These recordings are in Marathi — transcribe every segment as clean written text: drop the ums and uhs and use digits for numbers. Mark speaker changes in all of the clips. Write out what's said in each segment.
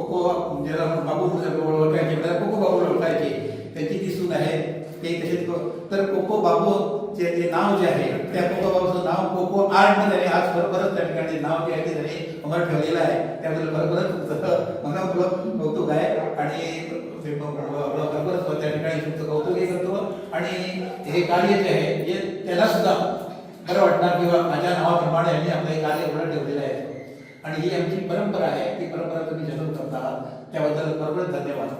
Speaker 1: कोको ज्याला बाबू ओळखायचे त्याला कोको बाबू ओळखायचे, त्यांची ती सून आहे ते तसेच. तर कोको बाबूचे जे नाव जे आहे त्या कोको बाबूचं नाव कोको आर्टने त्याने आज बरोबरच त्या ठिकाणी नाव जे आहे ते त्याने अमर ठेवलेलं आहे. त्याबद्दल बरोबरच मनापूर्वक कौतुक आहे आणि बरोबरच त्या ठिकाणी तुमचं कौतुकही करतो. आणि हे कार्य जे आहे हे त्याला सुद्धा बरं वाटणार किंवा माझ्या नावाप्रमाणे यांनी आपलं हे कार्य पुढे ठेवलेलं आहे. आणि ही आमची परंपरा आहे, ती परंपरा तुम्ही जतन करत आहात त्याबद्दल बरोबर धन्यवाद.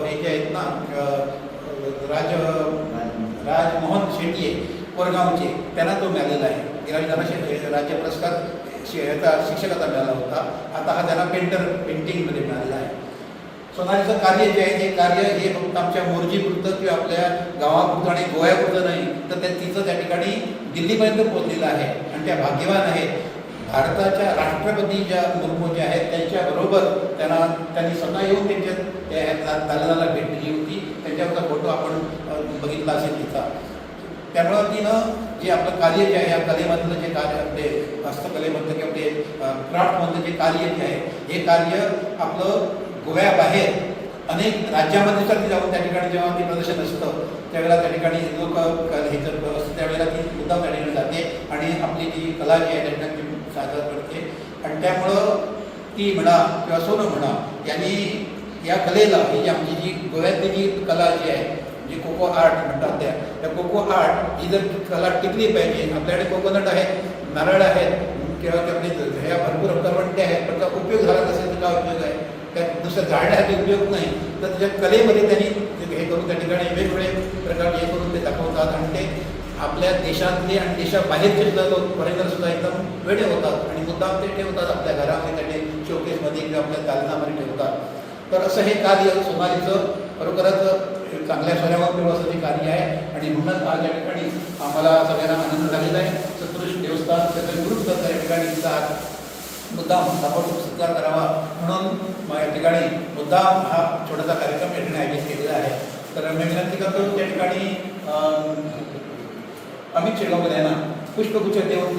Speaker 1: हे जे आहेत ना राजमोहन शेट्टी कोरगावचे, त्यांना तो मिळालेला आहे. त्यांना राज्य पुरस्कार शिक्षकाचा मिळाला होता. आता हा त्यांना पेंटिंगमध्ये मिळालेला आहे. सोनालीचं कार्य जे आहे हे कार्य हे फक्त आमच्या मोर्जीपुरतं किंवा आपल्या गावापुरतं आणि गोव्यापुरतं नाही, तर तिचं त्या ठिकाणी दिल्लीपर्यंत पोहोचलेलं आहे. आणि त्या भाग्यवान आहेत. भारताच्या राष्ट्रपती ज्या मुर्मू ज्या आहेत त्यांच्याबरोबर त्यांनी स्वतः येऊन त्यांच्या दालनाला भेट दिली होती. त्यांच्यावरचा फोटो आपण बघितला असेल तिचा. त्यामुळं तिनं जे आपलं कार्य जे आहे या कलेमधलं जे कार्य आपले हस्तकलेमधलं किंवा ते क्राफ्टमधलं जे कार्य जे आहे हे कार्य आपलं गोव्याबाहेर अनेक राज्यामध्ये ती जाऊन त्या ठिकाणी जेव्हा ती प्रदर्शन असतं त्यावेळेला त्या ठिकाणी लोक हे जर असतं त्यावेळेला ती मुद्दाम त्या ठिकाणी जाते आणि आपली जी कला जी आहे त्या ठिकाणी सादर करते. आणि त्यामुळं ती म्हणा किंवा सोनं म्हणा यांनी या कलेला ही जी आमची जी गोव्यातली जी कला जी आहे जी कोको आर्ट म्हणतात त्या कोको आर्ट ही जर कला टिकली पाहिजे. आपल्याकडे कोकोनट आहेत, नारळ आहेत किंवा आपले ह्या भरपूर करवंटे आहेत, पण त्याचा उपयोग झाला नसेल तर काय उपयोग आहे? त्या दुसऱ्या झाडासाठी उपयोग नाही. तर त्याच्या कलेमध्ये त्यांनी हे करून त्या ठिकाणी वेगवेगळे प्रकार हे करून ते दाखवतात. आणि ते आपल्या देशातले आणि देशाबाहेरचे सुद्धा लोक फॉरेनर सुद्धा एकदम वेडे होतात आणि मुद्दाम ते ठेवतात आपल्या घरामध्ये त्या शोकेसमध्ये किंवा आपल्या दालनामध्ये ठेवतात. तर असं हे कार्य सोनालीचं खरोखरच चांगल्या स्वरावर किंवा असं ते कार्य आहे. आणि म्हणूनच आज या ठिकाणी आम्हाला सगळ्यांना आनंद झालेला आहे. सत्पुरुष देवस्थान सगळे ग्रुप त्या ठिकाणी मुद्दाम ताबडतोब सत्कार करावा म्हणून या ठिकाणी मुद्दाम हा छोटासा कार्यक्रम या ठिकाणी आयोजित केलेला आहे. तर मी विनंती करतो त्या ठिकाणी अमित शेगावकर यांना पुष्पगुच्छ देऊन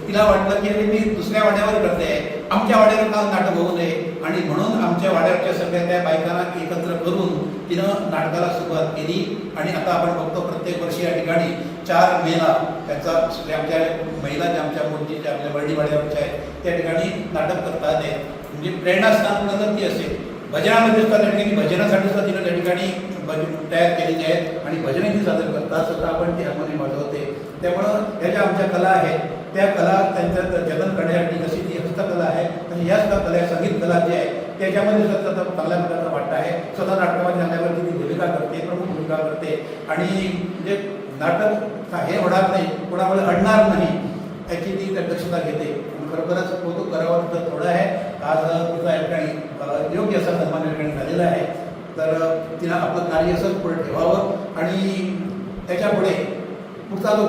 Speaker 1: तिला वाटलं की मी दुसऱ्या वाड्यावर करते, आमच्या वाड्यावर का नाटक होऊ नये. आणि म्हणून आमच्या वाड्यावरच्या सगळ्या त्या बायकांना एकत्र करून तिनं नाटकाला सुरुवात केली. आणि आता आपण बघतो प्रत्येक वर्षी या ठिकाणी 4 मेला त्याचा आमच्या महिला ज्या आमच्या मूर्तीच्या आपल्या बर्डीवाड्यावरच्या आहेत त्या ठिकाणी नाटक करतात. म्हणजे प्रेरणास्थान म्हणून ती असेल. भजनामध्ये सुद्धा त्या ठिकाणी भजनासाठी सुद्धा तिनं त्या ठिकाणी तयार केलेली आहेत आणि भजनही ती सादर करतात. स्वतः आपण ती हार्मोनियम वाजवते. त्यामुळं ह्या ज्या आमच्या कला आहेत त्या कला त्यांच्या जतन करण्यासाठी जशी ती हस्तकला आहे आणि या सुद्धा कला संगीत कला जी आहे त्याच्यामध्ये सुद्धा चांगल्या प्रकारचा वाटा आहे. स्वतः नाटकामध्ये झाल्यावरती ती भूमिका करते, प्रमुख भूमिका करते. आणि म्हणजे नाटक हे होणार नाही, कोणामुळे अडणार नाही याची ती दक्षता घेते. खरोखरच कौतुक करावं तर थोडं आहे. आज तिचा या ठिकाणी योग्य असा सन्मान या ठिकाणी झालेला आहे. तर तिला आपलं कार्य असंच पुढे ठेवावं आणि त्याच्यापुढे पुढचा जो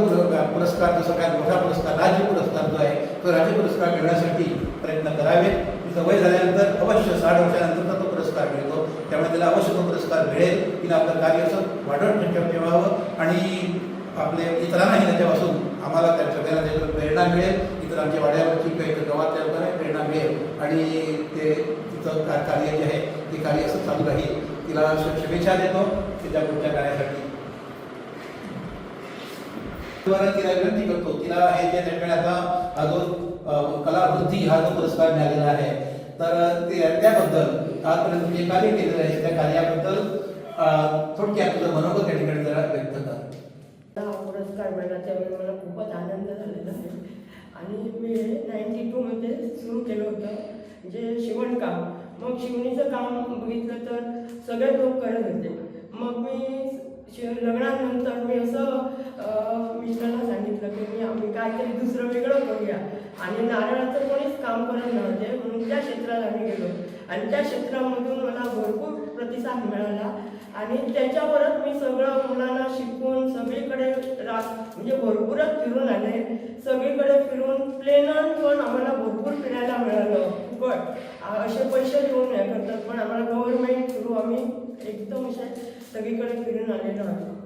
Speaker 1: पुरस्कार जसं काय मोठा पुरस्कार राज्य पुरस्कार जो आहे तो राज्य पुरस्कार मिळण्यासाठी प्रयत्न करावे. तिचं वय झाल्यानंतर अवश्य 60 वर्षानंतरचा तो पुरस्कार मिळतो. त्यामुळे तिला अवश्य तो पुरस्कार मिळेल. तिला आपलं कार्य असं वाढवून ठेवावं आणि आपले इतरांनाही त्याच्यापासून आम्हाला त्या सगळ्यांना त्याच्यावर प्रेरणा मिळेल. इतरांच्या वाड्यावरची किंवा इतर गावातल्या लोकांना प्रेरणा मिळेल आणि ते तिचं कार्य जे आहे ते कार्य असं चालू राहील. तिला शुभेच्छा देतो तिच्या पुढच्या कार्यासाठी. तिला विनंती करतो तिला हे जे ठिकाणी आता हा जो कलावृत्ती हा जो पुरस्कार मिळालेला आहे तर त्याबद्दल आजपर्यंत जे कार्य केलेलं आहे त्या कार्याबद्दल थोडक्यात तुझं मनोगत त्या ठिकाणी जरा व्यक्त कर.
Speaker 2: हा पुरस्कार मिळाला त्यावेळी मला खूपच आनंद झालेला आहे. आणि मी 92 मध्ये सुरू केलं होतं जे शिवणकाम. मग शिवणीचं काम बघितलं तर सगळे लोक करत होते. मग मी लग्नानंतर मी असं मिस्टरांना सांगितलं की आम्ही काहीतरी दुसरं वेगळं करूया. आणि नारळाचं कोणीच काम करत नव्हते म्हणून त्या क्षेत्रात आम्ही गेलो आणि त्या क्षेत्रामधून मला भरपूर प्रतिसाद मिळाला. आणि त्याच्यावरच मी सगळं मुलांना शिकवून सगळीकडे म्हणजे भरपूरच फिरून आले. सगळीकडे फिरून प्लेनर पण आम्हाला भरपूर फिरायला मिळालं. फुकट असे पैसे देऊन हे करतात पण आम्हाला गव्हर्नमेंट थ्रू आम्ही एकदम असे सगळीकडे फिरून आलेलो आहोत.